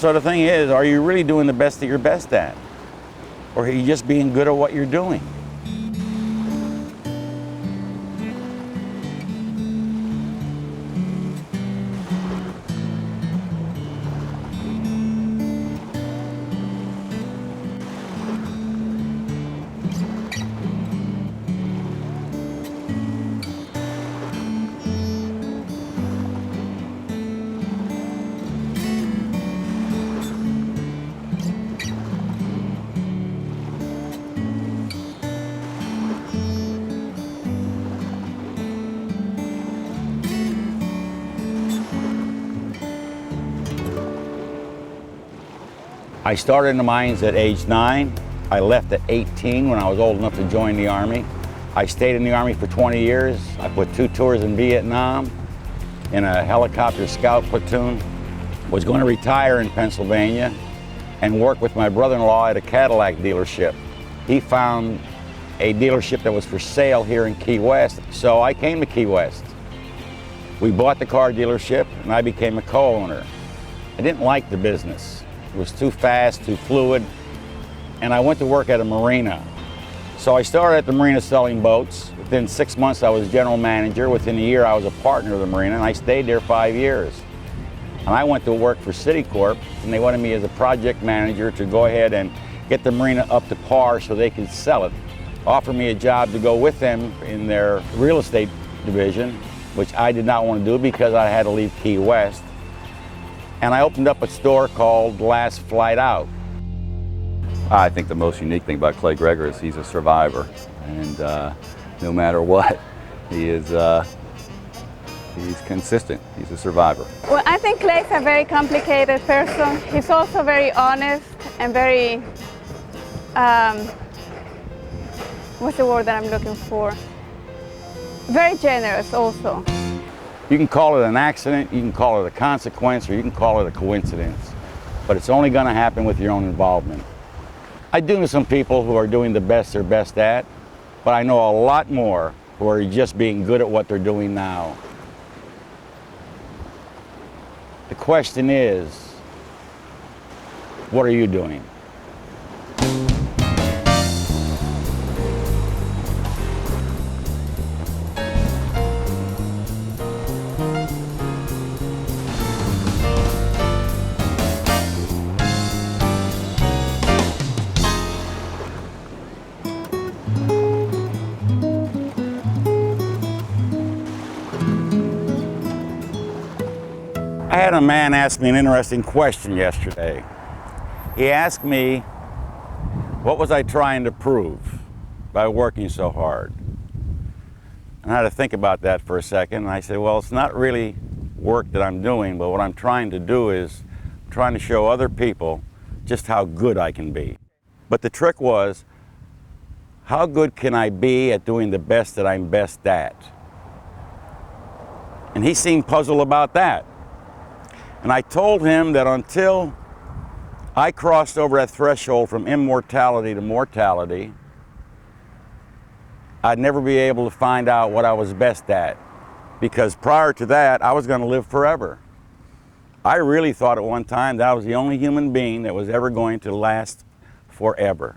So the thing is, are you really doing the best that you're best at? Or are you just being good at what you're doing? I started in the mines at age 9. I left at 18 when I was old enough to join the Army. I stayed in the Army for 20 years. I put 2 tours in Vietnam in a helicopter scout platoon. Was going to retire in Pennsylvania and work with my brother-in-law at a Cadillac dealership. He found a dealership that was for sale here in Key West, so I came to Key West. We bought the car dealership and I became a co-owner. I didn't like the business. It was too fast, too fluid, and I went to work at a marina. So I started at the marina selling boats. Within 6 months I was general manager. Within a year I was a partner of the marina, and I stayed there 5 years. And I went to work for Citicorp, and they wanted me as a project manager to go ahead and get the marina up to par so they could sell it. Offered me a job to go with them in their real estate division, which I did not want to do because I had to leave Key West. And I opened up a store called Last Flight Out. I think the most unique thing about Clay Greager is he's a survivor, and no matter what, he's consistent. He's a survivor. Well, I think Clay's a very complicated person. He's also very honest and very, what's the word that I'm looking for? Very generous also. You can call it an accident, you can call it a consequence, or you can call it a coincidence. But it's only going to happen with your own involvement. I do know some people who are doing the best they're best at, but I know a lot more who are just being good at what they're doing now. The question is, what are you doing? I had a man ask me an interesting question yesterday. He asked me, what was I trying to prove by working so hard? And I had to think about that for a second, and I said, well, it's not really work that I'm doing, but what I'm trying to do is trying to show other people just how good I can be. But the trick was, how good can I be at doing the best that I'm best at? And he seemed puzzled about that. And I told him that until I crossed over that threshold from immortality to mortality, I'd never be able to find out what I was best at. Because prior to that, I was going to live forever. I really thought at one time that I was the only human being that was ever going to last forever.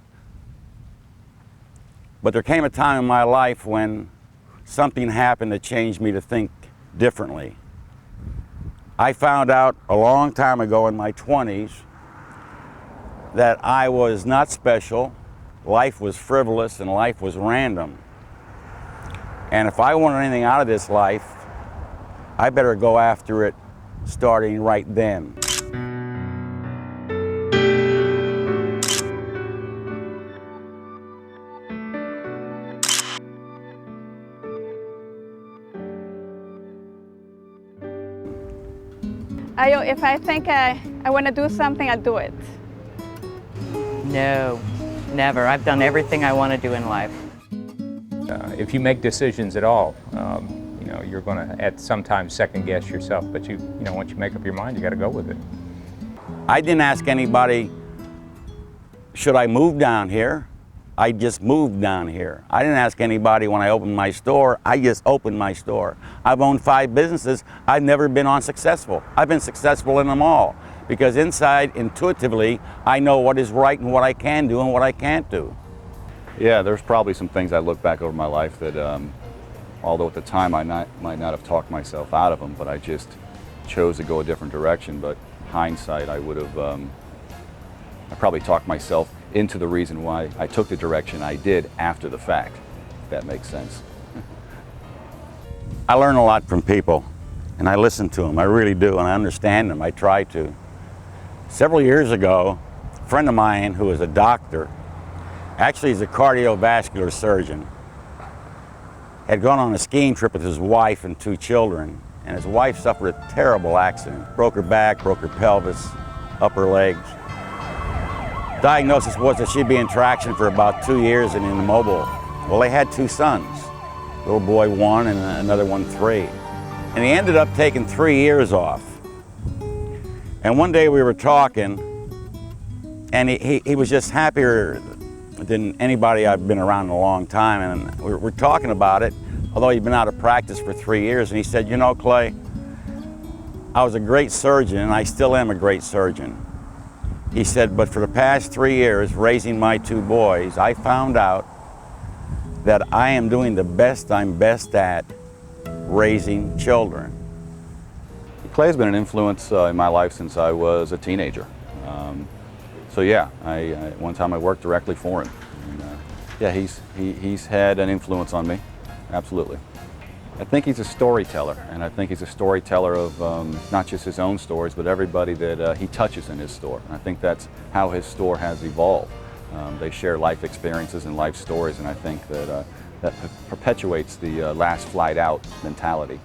But there came a time in my life when something happened that changed me to think differently. I found out a long time ago in my 20s that I was not special, life was frivolous, and life was random. And if I wanted anything out of this life, I better go after it starting right then. If I think I want to do something, I'll do it. No, never. I've done everything I want to do in life. If you make decisions at all, you're going to at some time second guess yourself. But once you make up your mind, you got to go with it. I didn't ask anybody, should I move down here? I just moved down here. I didn't ask anybody when I opened my store. I just opened my store. I've owned 5 businesses. I've never been unsuccessful. I've been successful in them all because inside, intuitively, I know what is right and what I can do and what I can't do. Yeah, there's probably some things I look back over my life that, although at the time I might not have talked myself out of them, but I just chose to go a different direction. But hindsight, I would have, I probably talked myself into the reason why I took the direction I did after the fact, if that makes sense. I learn a lot from people, and I listen to them. I really do, and I understand them. I try to. Several years ago, a friend of mine who is a doctor, actually he's a cardiovascular surgeon, had gone on a skiing trip with his wife and 2 children, and his wife suffered a terrible accident. Broke her back, broke her pelvis, upper legs. Diagnosis was that she'd be in traction for about 2 years and immobile. Well, they had 2 sons, little boy 1 and another one 3. And he ended up taking 3 years off. And one day we were talking, and he was just happier than anybody I've been around in a long time. And we're talking about it, although he'd been out of practice for 3 years. And he said, you know, Clay, I was a great surgeon, and I still am a great surgeon. He said, but for the past 3 years, raising my 2 boys, I found out that I am doing the best I'm best at raising children. Clay's been an influence in my life since I was a teenager. So yeah, one time I worked directly for him. And, yeah, he's had an influence on me, absolutely. I think he's a storyteller, and I think he's a storyteller of not just his own stories, but everybody that he touches in his store. And I think that's how his store has evolved. They share life experiences and life stories, and I think that that perpetuates the last flight out mentality.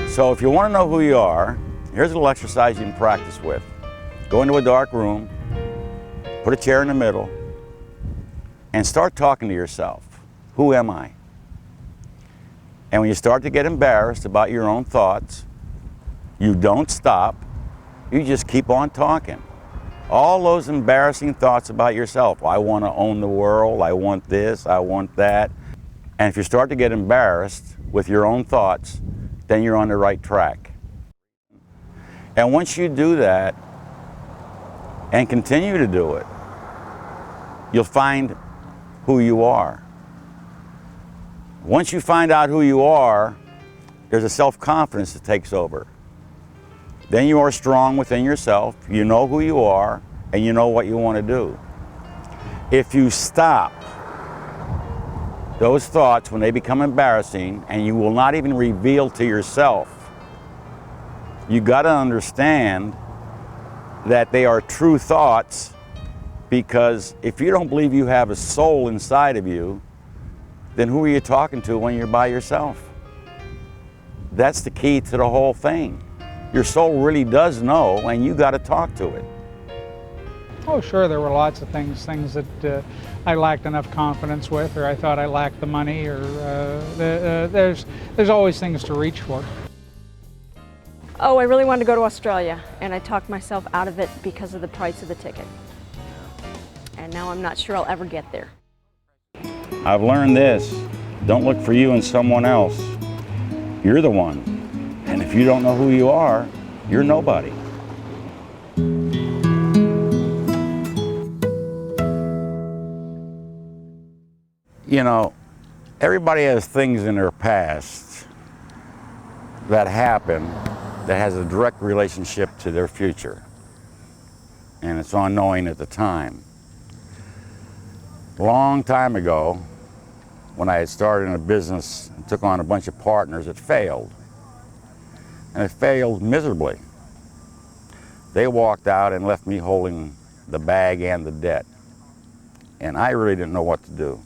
So if you want to know who you are, here's a little exercise you can practice with. Go into a dark room, put a chair in the middle, and start talking to yourself. Who am I? And when you start to get embarrassed about your own thoughts, you don't stop, you just keep on talking. All those embarrassing thoughts about yourself. I want to own the world, I want this, I want that. And if you start to get embarrassed with your own thoughts, then you're on the right track. And once you do that, and continue to do it, you'll find who you are. Once you find out who you are, there's a self-confidence that takes over. Then you are strong within yourself, you know who you are, and you know what you want to do. If you stop those thoughts when they become embarrassing, and you will not even reveal to yourself, you got to understand that they are true thoughts, because if you don't believe you have a soul inside of you, then who are you talking to when you're by yourself? That's the key to the whole thing. Your soul really does know, and you got to talk to it. Oh, sure, there were lots of things that I lacked enough confidence with, or I thought I lacked the money, or there's always things to reach for. Oh, I really wanted to go to Australia, and I talked myself out of it because of the price of the ticket. And now I'm not sure I'll ever get there. I've learned this: don't look for you in someone else. You're the one. And if you don't know who you are, you're nobody. You know, everybody has things in their past that happen that has a direct relationship to their future. And it's unknowing at the time. Long time ago, when I had started in a business and took on a bunch of partners, it failed. And it failed miserably. They walked out and left me holding the bag and the debt. And I really didn't know what to do.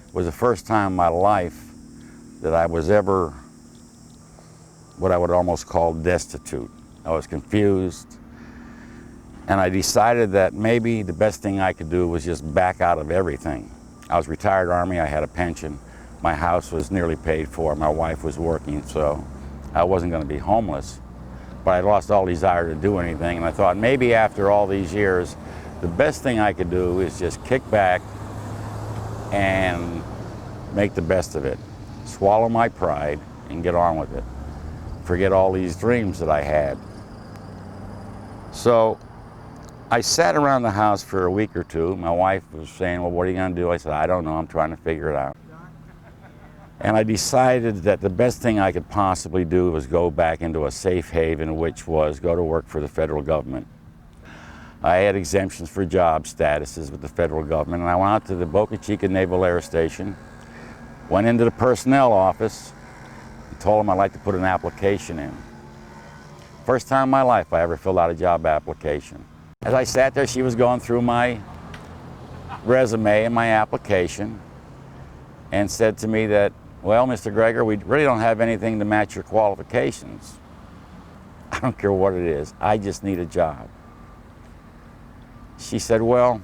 It was the first time in my life that I was ever what I would almost call destitute. I was confused, and I decided that maybe the best thing I could do was just back out of everything. I was retired Army, I had a pension, my house was nearly paid for, my wife was working, so I wasn't going to be homeless. But I lost all desire to do anything, and I thought maybe after all these years, the best thing I could do is just kick back and make the best of it. Swallow my pride and get on with it. forget all these dreams that I had. So I sat around the house for a week or two. My wife was saying, well, what are you going to do? I said, I don't know. I'm trying to figure it out. And I decided that the best thing I could possibly do was go back into a safe haven, which was go to work for the federal government. I had exemptions for job statuses with the federal government, and I went out to the Boca Chica Naval Air Station, went into the personnel office, and told them I'd like to put an application in. First time in my life I ever filled out a job application. As I sat there, she was going through my resume and my application and said to me that, well, Mr. Greager, we really don't have anything to match your qualifications. I don't care what it is, I just need a job. She said, well,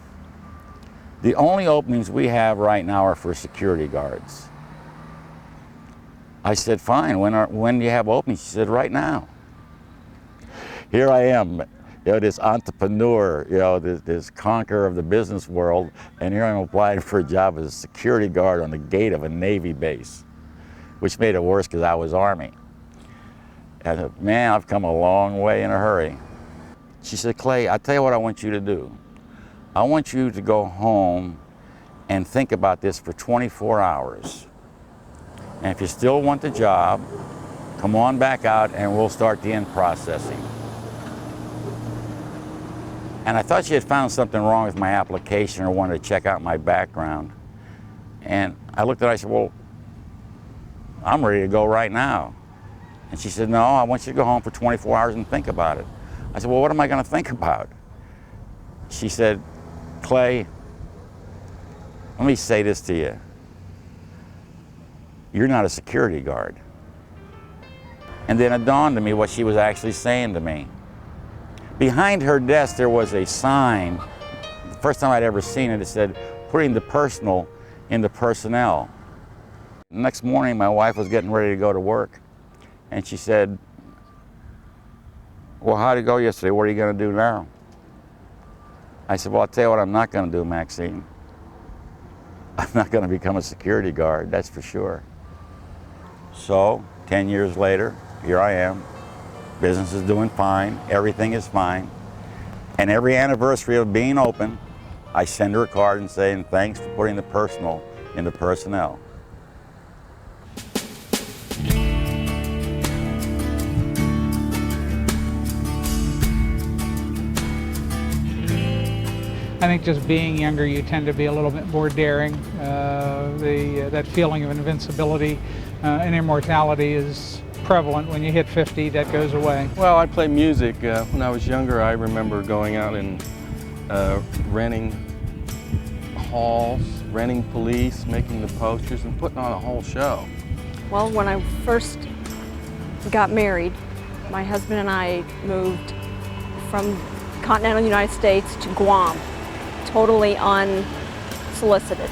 the only openings we have right now are for security guards. I said, fine, when do you have openings? She said, right now. Here I am, this entrepreneur, this conqueror of the business world, and here I'm applying for a job as a security guard on the gate of a Navy base, which made it worse because I was Army. And I said, man, I've come a long way in a hurry. She said, Clay, I'll tell you what I want you to do. I want you to go home and think about this for 24 hours. And if you still want the job, come on back out and we'll start the end processing. And I thought she had found something wrong with my application or wanted to check out my background. And I looked at her, I said, well, I'm ready to go right now. And she said, no, I want you to go home for 24 hours and think about it. I said, well, what am I going to think about? She said, Clay, let me say this to you. You're not a security guard. And then it dawned on me what she was actually saying to me. Behind her desk there was a sign, the first time I'd ever seen it, it said, putting the personal into personnel. The next morning my wife was getting ready to go to work and she said, well, how'd it go yesterday? What are you going to do now? I said, well, I'll tell you what I'm not going to do, Maxine. I'm not going to become a security guard, that's for sure. So, 10 years later, here I am. Business is doing fine, everything is fine. And every anniversary of being open, I send her a card and saying, thanks for putting the personal into personnel. I think just being younger, you tend to be a little bit more daring. That feeling of invincibility and immortality is prevalent. When you hit 50, that goes away. Well, I played music. When I was younger, I remember going out and renting halls, renting police, making the posters, and putting on a whole show. Well, when I first got married, my husband and I moved from continental United States to Guam, totally unsolicited.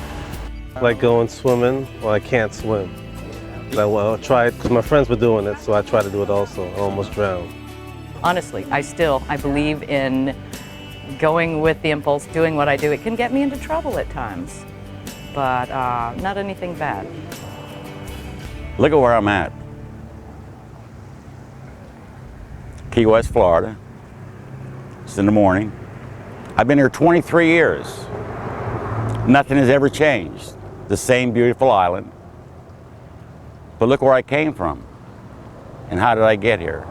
Like going swimming, well, I can't swim. I tried, because my friends were doing it, so I tried to do it also. I almost drowned. Honestly, I believe in going with the impulse, doing what I do. It can get me into trouble at times, but not anything bad. Look at where I'm at. Key West, Florida. It's in the morning. I've been here 23 years. Nothing has ever changed. The same beautiful island. But look where I came from. And how did I get here?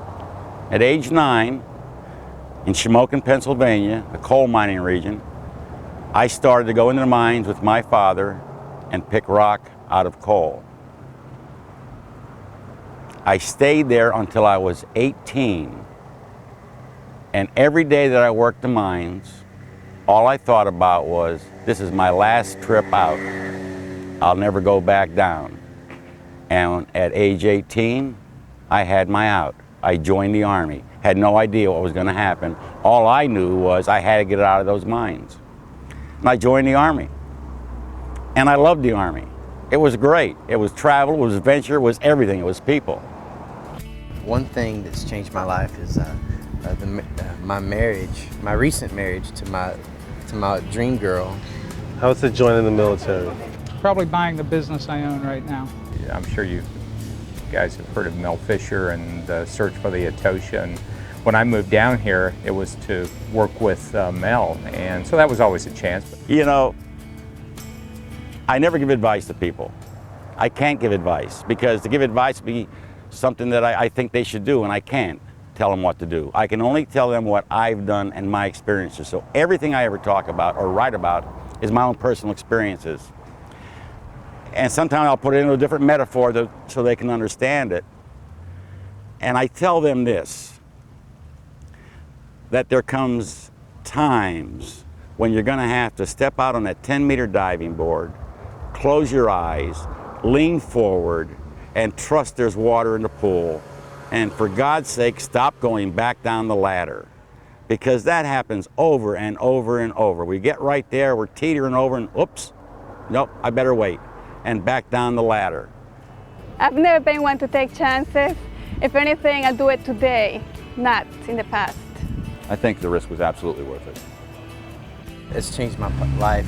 At age 9, in Shamokin, Pennsylvania, a coal mining region, I started to go into the mines with my father and pick rock out of coal. I stayed there until I was 18. And every day that I worked the mines, all I thought about was, this is my last trip out. I'll never go back down. And at age 18, I had my out. I joined the Army. Had no idea what was going to happen. All I knew was I had to get out of those mines. And I joined the Army. And I loved the Army. It was great. It was travel, it was adventure, it was everything. It was people. One thing that's changed my life is my marriage, my recent marriage to my dream girl. How was it joining the military? Probably buying the business I own right now. I'm sure you guys have heard of Mel Fisher and the search for the Etosha. And when I moved down here, it was to work with Mel, and so that was always a chance. You know, I never give advice to people. I can't give advice, because to give advice would be something that I think they should do, and I can't tell them what to do. I can only tell them what I've done and my experiences. So everything I ever talk about or write about is my own personal experiences. And sometimes I'll put it into a different metaphor so they can understand it. And I tell them this, that there comes times when you're gonna have to step out on that 10-meter diving board, close your eyes, lean forward, and trust there's water in the pool. And for God's sake, stop going back down the ladder, because that happens over and over and over. We get right there, we're teetering over, and oops, nope, I better wait, and back down the ladder. I've never been one to take chances. If anything, I do it today, not in the past. I think the risk was absolutely worth it. It's changed my life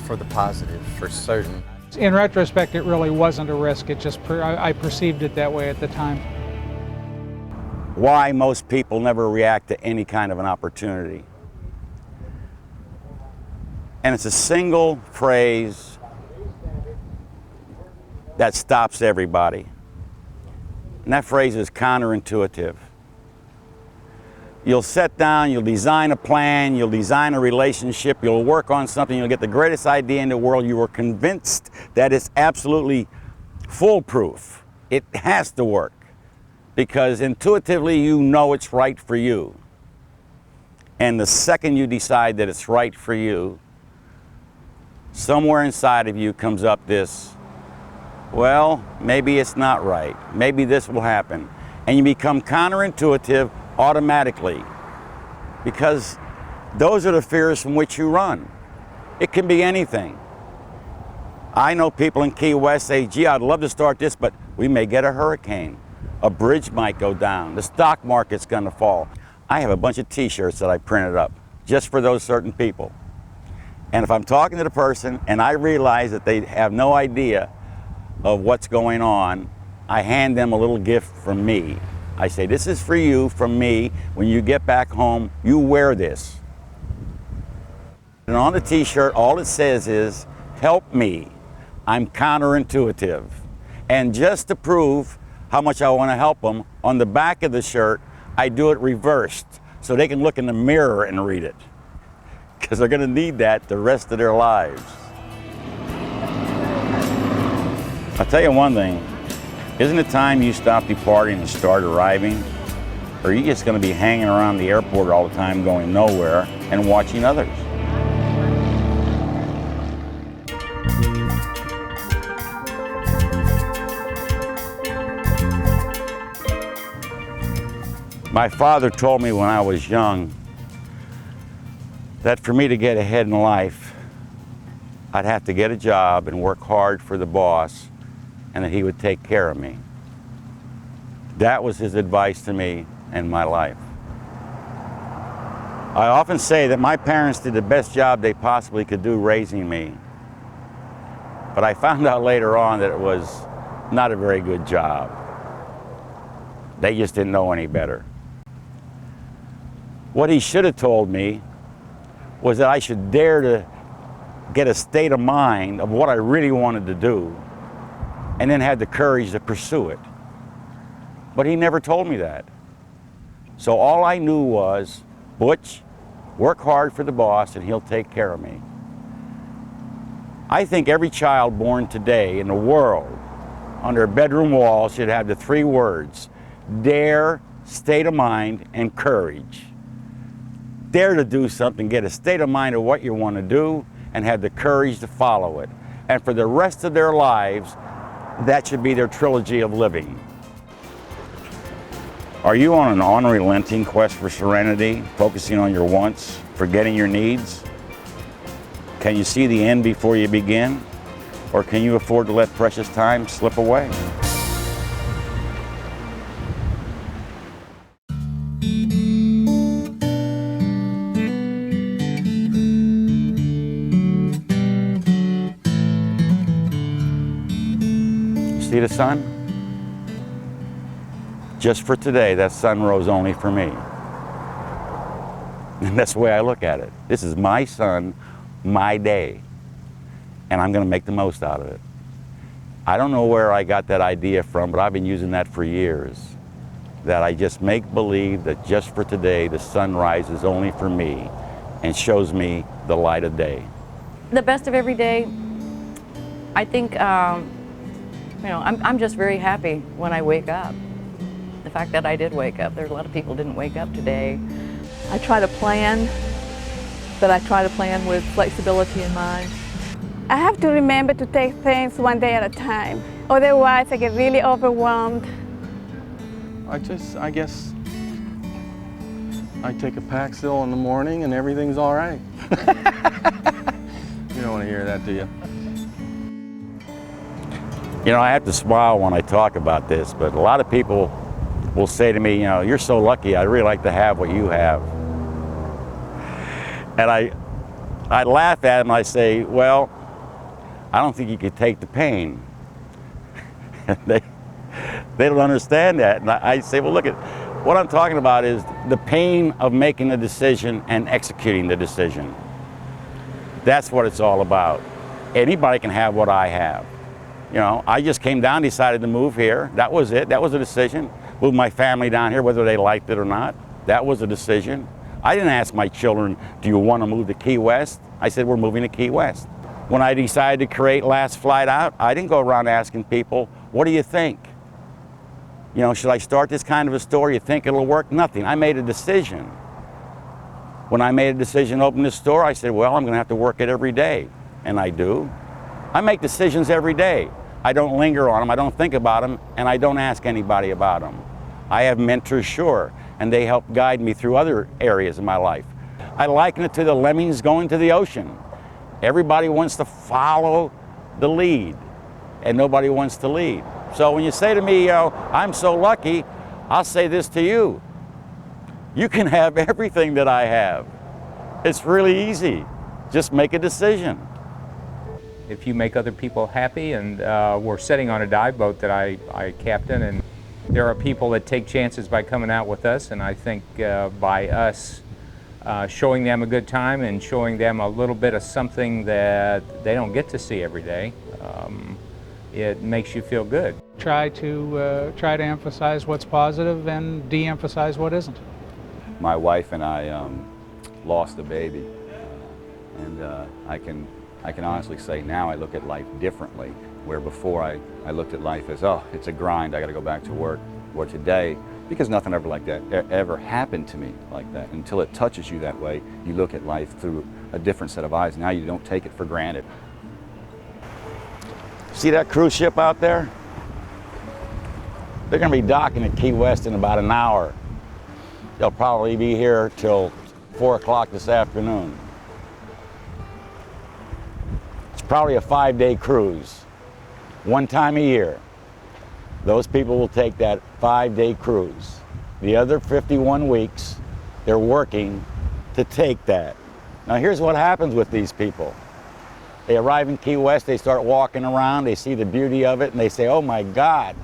for the positive, for certain. In retrospect, it really wasn't a risk. It just, I perceived it that way at the time. Why most people never react to any kind of an opportunity. And it's a single phrase that stops everybody. And that phrase is counterintuitive. You'll sit down, you'll design a plan, you'll design a relationship, you'll work on something, you'll get the greatest idea in the world. You are convinced that it's absolutely foolproof. It has to work, because intuitively you know it's right for you. And the second you decide that it's right for you, somewhere inside of you comes up this, well, maybe it's not right. Maybe this will happen. And you become counterintuitive automatically, because those are the fears from which you run. It can be anything. I know people in Key West say, gee, I'd love to start this, but we may get a hurricane. A bridge might go down. The stock market's gonna fall. I have a bunch of t-shirts that I printed up just for those certain people. And if I'm talking to the person and I realize that they have no idea of what's going on, I hand them a little gift from me. I say, this is for you, from me. When you get back home, you wear this. And on the t-shirt, all it says is, help me. I'm counterintuitive. And just to prove how much I want to help them, on the back of the shirt, I do it reversed, so they can look in the mirror and read it, because they're going to need that the rest of their lives. I'll tell you one thing, isn't it time you stop departing and start arriving? Or are you just going to be hanging around the airport all the time going nowhere and watching others? My father told me when I was young that for me to get ahead in life, I'd have to get a job and work hard for the boss, and that he would take care of me. That was his advice to me in my life. I often say that my parents did the best job they possibly could do raising me. But I found out later on that it was not a very good job. They just didn't know any better. What he should have told me was that I should dare to get a state of mind of what I really wanted to do, and then had the courage to pursue it. But he never told me that. So all I knew was, Butch, work hard for the boss and he'll take care of me. I think every child born today in the world under a bedroom wall should have the 3 words, dare, state of mind, and courage. Dare to do something, get a state of mind of what you want to do, and have the courage to follow it. And for the rest of their lives, that should be their trilogy of living. Are you on an unrelenting quest for serenity, focusing on your wants, forgetting your needs? Can you see the end before you begin? Or can you afford to let precious time slip away? See the sun? Just for today, that sun rose only for me. And that's the way I look at it. This is my sun, my day, and I'm going to make the most out of it. I don't know where I got that idea from, but I've been using that for years. That I just make believe that just for today, the sun rises only for me and shows me the light of day. The best of every day, I think, you know, I'm just very happy when I wake up. The fact that I did wake up. There's a lot of people didn't wake up today. I try to plan, but I try to plan with flexibility in mind. I have to remember to take things one day at a time. Otherwise, I get really overwhelmed. I guess I take a Paxil in the morning and everything's all right. You don't want to hear that, do you? You know, I have to smile when I talk about this, but a lot of people will say to me, you know, you're so lucky, I'd really like to have what you have. And I laugh at them and I say, well, I don't think you could take the pain. They don't understand that. And I say, well, look, what I'm talking about is the pain of making a decision and executing the decision. That's what it's all about. Anybody can have what I have. You know, I just came down, decided to move here. That was it. That was a decision. Moved my family down here, whether they liked it or not. That was a decision. I didn't ask my children, do you want to move to Key West? I said, we're moving to Key West. When I decided to create Last Flight Out, I didn't go around asking people, what do you think? You know, should I start this kind of a store? You think it'll work? Nothing. I made a decision. When I made a decision to open this store, I said, well, I'm going to have to work it every day. And I do. I make decisions every day. I don't linger on them, I don't think about them, and I don't ask anybody about them. I have mentors, sure, and they help guide me through other areas of my life. I liken it to the lemmings going to the ocean. Everybody wants to follow the lead, and nobody wants to lead. So when you say to me, I'm so lucky, I'll say this to you. You can have everything that I have. It's really easy. Just make a decision. If you make other people happy, and we're sitting on a dive boat that I captain, and there are people that take chances by coming out with us, and I think by us showing them a good time and showing them a little bit of something that they don't get to see every day, it makes you feel good. Try to emphasize what's positive and de-emphasize what isn't. My wife and I lost a baby, and I can honestly say now I look at life differently, where before I looked at life as, oh, it's a grind, I got to go back to work. Or today, because nothing ever like that ever happened to me like that, until it touches you that way, you look at life through a different set of eyes. Now you don't take it for granted. See that cruise ship out there? They're going to be docking at Key West in about an hour. They'll probably be here till 4 o'clock this afternoon. It's probably a 5-day cruise, one time a year. Those people will take that 5-day cruise. The other 51 weeks, they're working to take that. Now here's what happens with these people. They arrive in Key West, they start walking around, they see the beauty of it, and they say, oh my God,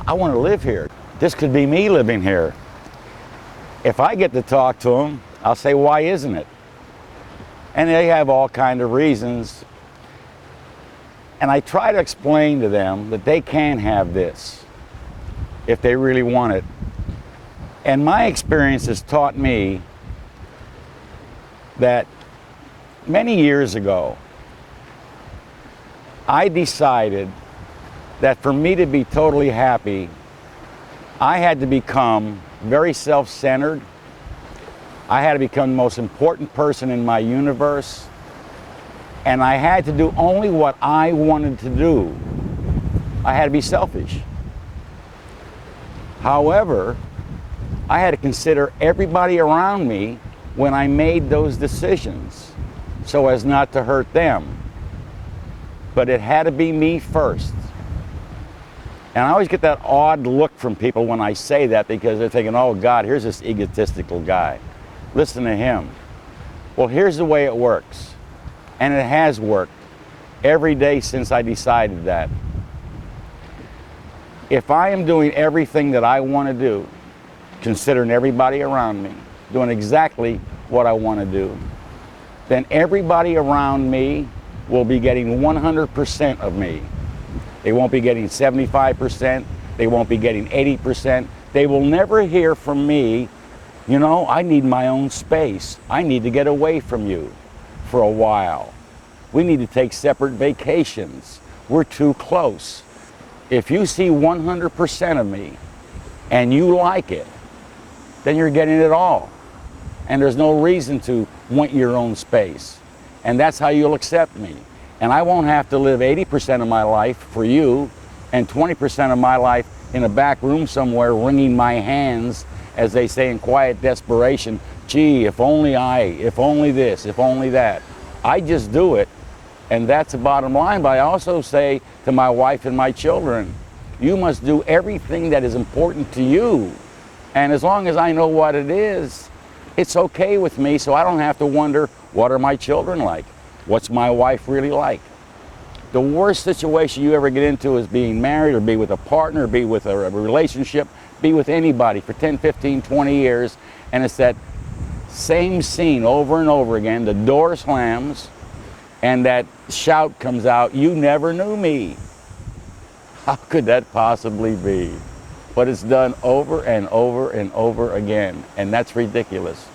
I want to live here. This could be me living here. If I get to talk to them, I'll say, why isn't it? And they have all kinds of reasons. And I try to explain to them that they can have this if they really want it. And my experience has taught me that many years ago, I decided that for me to be totally happy, I had to become very self-centered. I had to become the most important person in my universe. And I had to do only what I wanted to do. I had to be selfish. However, I had to consider everybody around me when I made those decisions so as not to hurt them. But it had to be me first. And I always get that odd look from people when I say that, because they're thinking, oh God, here's this egotistical guy. Listen to him. Well, here's the way it works. And it has worked every day since I decided that. If I am doing everything that I want to do, considering everybody around me, doing exactly what I want to do, then everybody around me will be getting 100% of me. They won't be getting 75%, they won't be getting 80%. They will never hear from me, you know, I need my own space. I need to get away from you for a while. We need to take separate vacations. We're too close. If you see 100% of me and you like it, then you're getting it all. And there's no reason to want your own space. And that's how you'll accept me. And I won't have to live 80% of my life for you and 20% of my life in a back room somewhere wringing my hands, as they say in quiet desperation, gee, if only if only this, if only that. I just do it, and that's the bottom line. But I also say to my wife and my children, you must do everything that is important to you. And as long as I know what it is, it's okay with me, so I don't have to wonder, what are my children like? What's my wife really like? The worst situation you ever get into is being married or be with a partner, or be with a relationship, be with anybody for 10, 15, 20 years, and it's that same scene over and over again. The door slams and that shout comes out, you never knew me. How could that possibly be? But it's done over and over and over again, and that's ridiculous.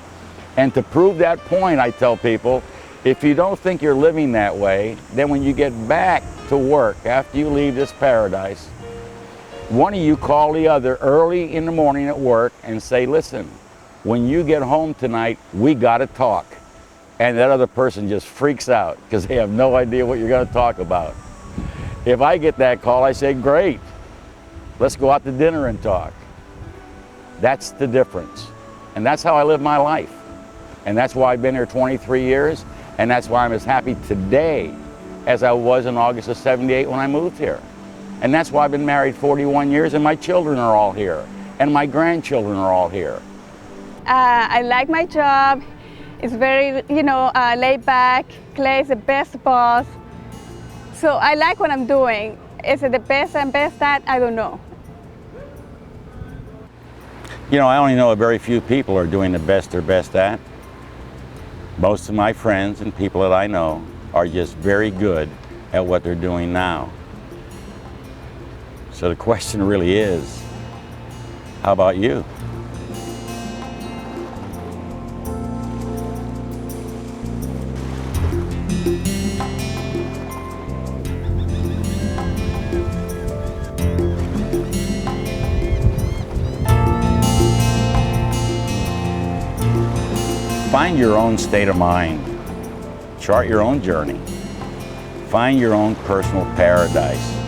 And to prove that point, I tell people, if you don't think you're living that way, then when you get back to work after you leave this paradise, one of you call the other early in the morning at work and say, listen, when you get home tonight, we gotta talk. And that other person just freaks out because they have no idea what you're gonna talk about. If I get that call, I say, great, let's go out to dinner and talk. That's the difference. And that's how I live my life. And that's why I've been here 23 years. And that's why I'm as happy today as I was in August of '78 when I moved here. And that's why I've been married 41 years and my children are all here. And my grandchildren are all here. I like my job. It's very, laid back. Clay is the best boss. So I like what I'm doing. Is it the best I'm best at? I don't know. You know, I only know a very few people are doing the best they're best at. Most of my friends and people that I know are just very good at what they're doing now. So the question really is, how about you? Find your own state of mind. Chart your own journey. Find your own personal paradise.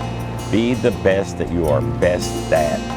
Be the best that you are best at.